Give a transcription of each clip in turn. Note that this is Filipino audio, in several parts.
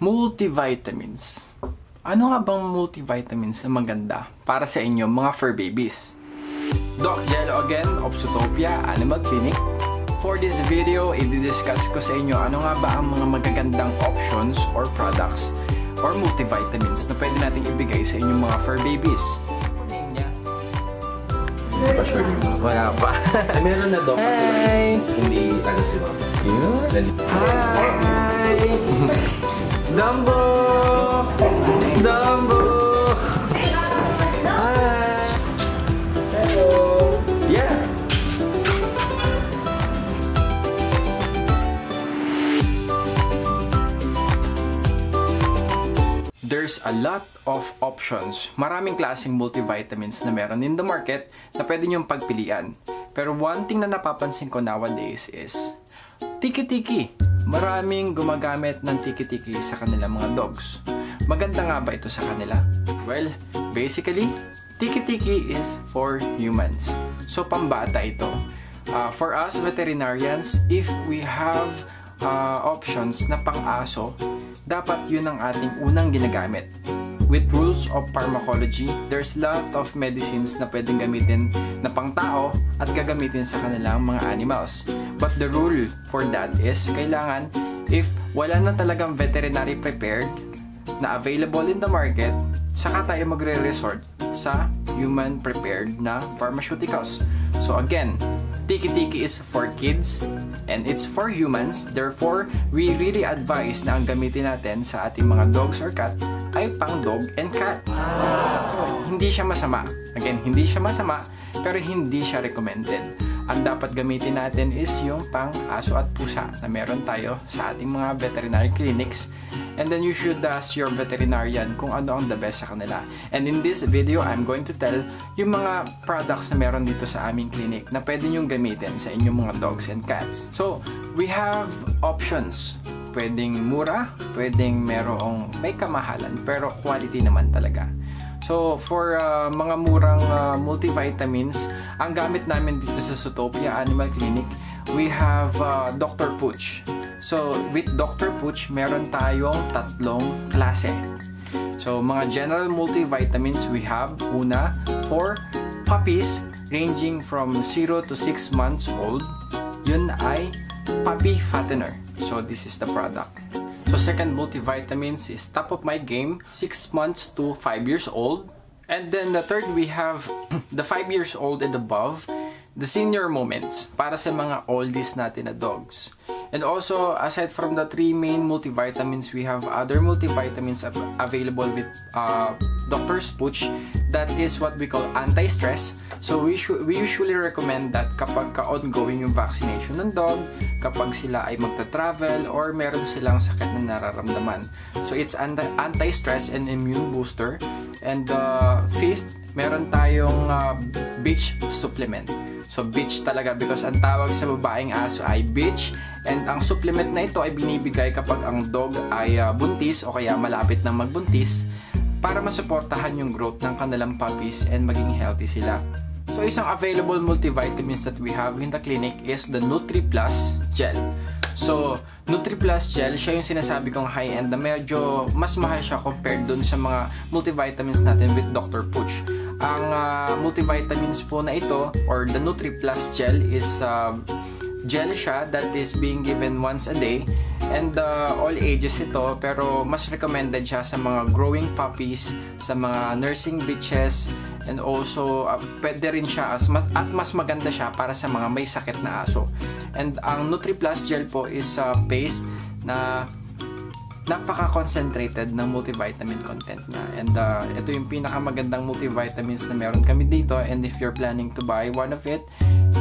Multivitamins. Ano nga bang multivitamins na maganda para sa inyo mga fur babies? Doc Jello again of Zootopia Animal Clinic. For this video, i-discuss ko sa inyo ano nga ba ang mga magagandang options or products or multivitamins na pwede nating ibigay sa inyong mga fur babies. Hindi pa sure yun. Wala pa. Meron na doc kasi hindi ano si mama. Hi! Dumbo! Dumbo! Hi! Hello! Yeah! There's a lot of options. Maraming klaseng multivitamins na meron in the market na pwede niyong pagpilian. Pero one thing na napapansin ko nowadays is tiki-tiki. Maraming gumagamit ng tiki-tiki sa kanilang mga dogs. Maganda nga ba ito sa kanila? Well, basically, tiki-tiki is for humans. So, pambata ito. For us veterinarians, if we have options na pang-aso, dapat yun ang ating unang ginagamit. With rules of pharmacology, there's a lot of medicines na pwedeng gamitin na pang-tao at gagamitin sa kanilang mga animals. But the rule for that is, kailangan, if wala na talagang veterinary prepared na available in the market, saka tayo magre-resort sa human prepared na pharmaceuticals. So again, tiki-tiki is for kids and it's for humans. Therefore, we really advise na ang gamitin natin sa ating mga dogs or cat ay pang dog and cat. So, hindi siya masama. Again, hindi siya masama, pero hindi siya recommended. Ang dapat gamitin natin is yung pang aso at pusa na meron tayo sa ating mga veterinary clinics. And then you should ask your veterinarian kung ano ang the best sa kanila. And in this video, I'm going to tell yung mga products na meron dito sa aming clinic na pwede nyong gamitin sa inyong mga dogs and cats. So, we have options. Pwedeng mura, pwedeng merong may kamahalan, pero quality naman talaga. So, for mga murang multivitamins, ang gamit namin dito sa Zootopia Animal Clinic, we have Dr. Pooch. So, with Dr. Pooch, meron tayong tatlong klase. So, mga general multivitamins we have, una, for puppies ranging from 0 to 6 months old, yun ay puppy fattener. So, this is the product. So, second multivitamins is top of my game, 6 months to 5 years old. And then the third, we have the 5 years old and above, the senior moments, para sa mga oldies natin na dogs. And also, aside from the three main multivitamins, we have other multivitamins available with Dr. Pooch. That is what we call anti-stress. So, we usually recommend that kapag ka-ongoing yung vaccination ng dog, kapag sila ay magta-travel, or meron silang sakit na nararamdaman. So, it's anti-stress and immune booster. And fifth, meron tayong beach supplement. So, beach talaga because ang tawag sa babaeng aso ay beach. And ang supplement na ito ay binibigay kapag ang dog ay buntis o kaya malapit na magbuntis para masuportahan yung growth ng kanilang puppies and maging healthy sila. So, isang available multivitamins that we have in the clinic is the NutriPlus Gel. So, NutriPlus Gel, siya yung sinasabi kong high-end na medyo mas mahal siya compared dun sa mga multivitamins natin with Dr. Pooch. Ang multivitamins po na ito, or the NutriPlus Gel, is gel siya that is being given once a day. And all ages ito, pero mas recommended siya sa mga growing puppies, sa mga nursing bitches, and also pwede rin siya at mas maganda siya para sa mga may sakit na aso. And ang NutriPlus Gel po is a paste na napaka-concentrated ng multivitamin content niya. And ito yung pinakamagandang multivitamins na meron kami dito. And if you're planning to buy one of it,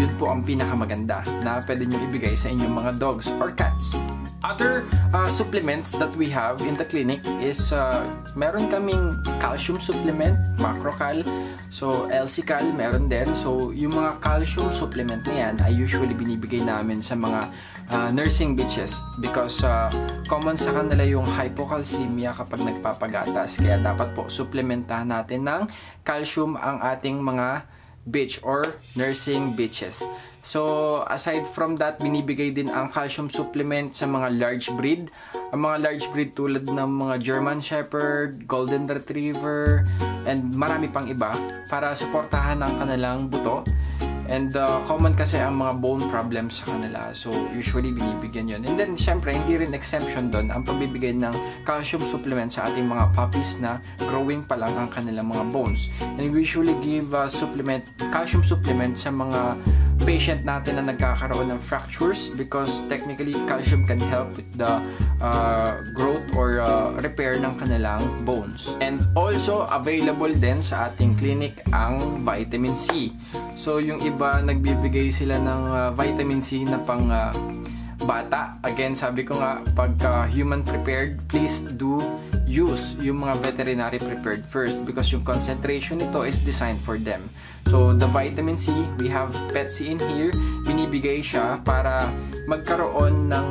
yun po ang pinakamaganda na pwede nyo ibigay sa inyong mga dogs or cats. Other supplements that we have in the clinic is meron kaming calcium supplement, Macrocal. So, LCcal meron din. So, yung mga calcium supplement na yan ay usually binibigay namin sa mga nursing bitches because common sa kanila yung hypocalcemia kapag nagpapagatas. Kaya dapat po supplementahan natin ng calcium ang ating mga bitch or nursing bitches. So, aside from that, binibigay din ang calcium supplement sa mga large breed. Ang mga large breed tulad ng mga German Shepherd, Golden Retriever, and marami pang iba para suportahan ang kanilang buto. And common kasi ang mga bone problems sa kanila. So, usually binibigyan yun. And then, syempre, hindi rin exemption doon ang pagbibigay ng calcium supplement sa ating mga puppies na growing pa lang ang kanilang mga bones. And we usually give calcium supplement sa mga patient natin na nagkakaroon ng fractures because technically calcium can help with the growth or repair ng kanilang bones. And also available din sa ating clinic ang vitamin C. So yung iba nagbibigay sila ng vitamin C na pang bata. Again, sabi ko nga, pagka human prepared, please do use yung mga veterinary prepared first because yung concentration nito is designed for them. So, the vitamin C, we have PetC in here. Binibigay siya para magkaroon ng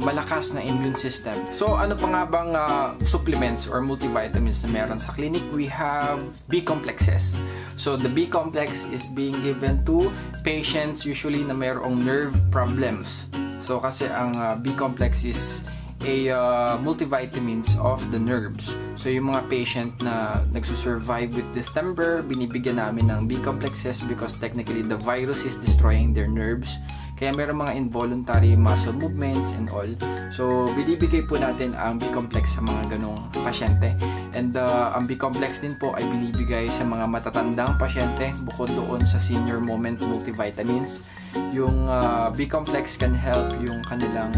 malakas na immune system. So, ano pa nga bang supplements or multivitamins na meron sa clinic? We have B-complexes. So, the B-complex is being given to patients usually na mayroong nerve problems. So, kasi ang B-complex is a multivitamins of the nerves. So, yung mga patient na nagsusurvive with distemper, binibigyan namin ng B-complexes because technically the virus is destroying their nerves. Kaya meron mga involuntary muscle movements and all. So, binibigay po natin ang B-complex sa mga ganong pasyente. And ang B-complex din po ay binibigay sa mga matatandang pasyente bukod doon sa senior moment multivitamins. Yung B-complex can help yung kanilang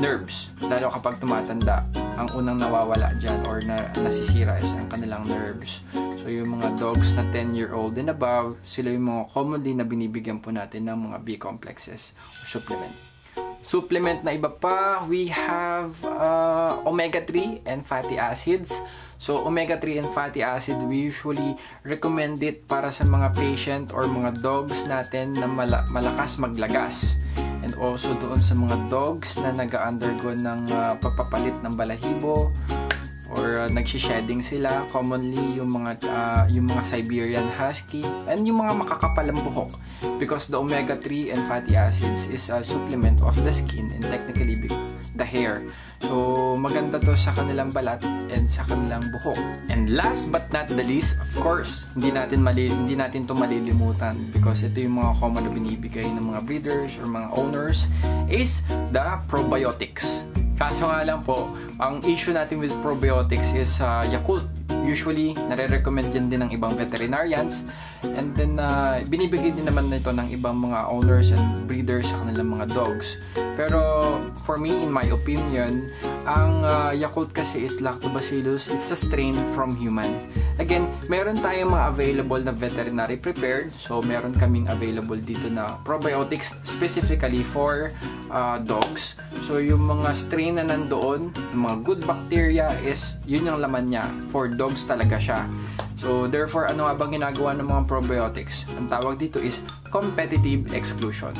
nerves, lalo kapag tumatanda. Ang unang nawawala dyan or nasisira is ang kanilang nerves. So yung mga dogs na 10-year-old and above, sila yung mga commonly na binibigyan po natin ng mga B-complexes or supplement. Supplement na iba pa, we have omega-3 and fatty acids. So omega-3 and fatty acid, we usually recommend it para sa mga patient or mga dogs natin na malakas maglagas. And also doon sa mga dogs na nag-undergo ng pagpapalit ng balahibo or nagsishedding sila, commonly yung mga Siberian Husky and yung mga makakapalang buhok because the omega-3 and fatty acids is a supplement of the skin and technically the hair. So maganda to sa kanilang balat and sa kanilang buhok. And last but not the least, of course, hindi natin to malilimutan because ito yung mga common na binibigay ng mga breeders or mga owners is the probiotics. Kaso nga lang po, ang issue natin with probiotics is Yakult. Usually, nare-recommend yan din ng ibang veterinarians. And then, binibigay din naman nito ng ibang mga owners and breeders sa kanilang mga dogs. Pero, for me, in my opinion, ang Yakult kasi is Lactobacillus. It's a strain from human. Again, meron tayong mga available na veterinary prepared. So, meron kaming available dito na probiotics specifically for dogs. So, yung mga strain na nandoon, yung mga good bacteria is, yun yung laman niya. For dogs talaga siya. So, therefore, ano nga bang ginagawa ng mga probiotics? Ang tawag dito is competitive exclusion.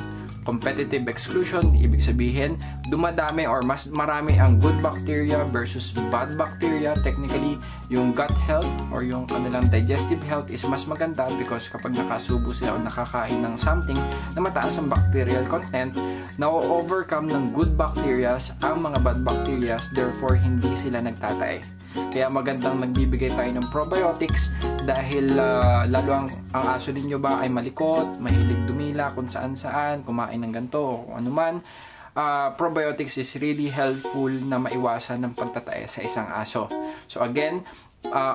Competitive exclusion, ibig sabihin, dumadami or mas marami ang good bacteria versus bad bacteria. Technically, yung gut health or yung kanilang digestive health is mas maganda because kapag nakasubo sila o nakakain ng something na mataas ang bacterial content, na-overcome ng good bacteria ang mga bad bacteria, therefore hindi sila nagtatae. Kaya magandang nagbibigay tayo ng probiotics dahil lalo ang aso ninyo ba ay malikot, mahilig dumila kung saan-saan, kumain ng ganito o kung ano man. Probiotics is really helpful na maiwasan ng pagtatae sa isang aso. So again,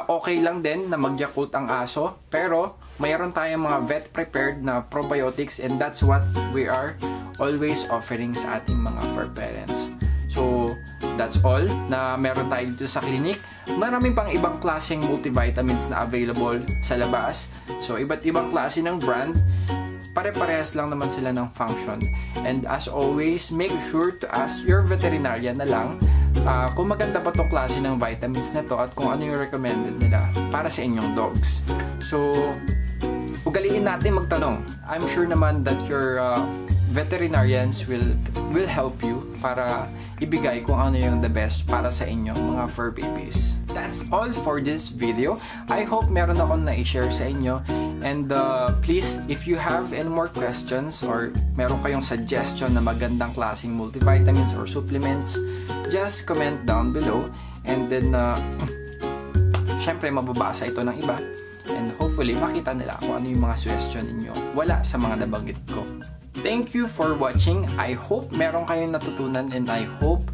okay lang din na mag-Yakult ang aso, pero mayroon tayong mga vet-prepared na probiotics and that's what we are always offering sa ating mga fur parents. So, that's all na meron tayo dito sa clinic. Maraming pang ibang klaseng multivitamins na available sa labas. So, iba't ibang klase ng brand. Pare-parehas lang naman sila ng function. And as always, make sure to ask your veterinarian na lang kung maganda pa tong klase ng vitamins na to at kung ano yung recommended nila para sa inyong dogs. So, ugaliin natin magtanong. I'm sure naman that your veterinarians will help you para ibigay kung ano yung the best para sa inyong mga fur babies. That's all for this video. I hope meron akong na-share sa inyo. And please, if you have any more questions or meron kayong suggestion na magandang klaseng multivitamins or supplements, just comment down below. And then, syempre mababasa ito ng iba. And hopefully, makita nila kung ano yung mga suggestion ninyo wala sa mga nabanggit ko. Thank you for watching. I hope meron kayong natutunan and I hope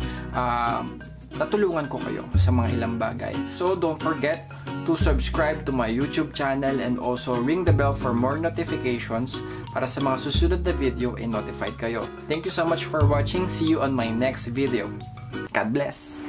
natulungan ko kayo sa mga ilang bagay. So don't forget to subscribe to my YouTube channel and also ring the bell for more notifications para sa mga susunod na video ay notified kayo. Thank you so much for watching. See you on my next video. God bless!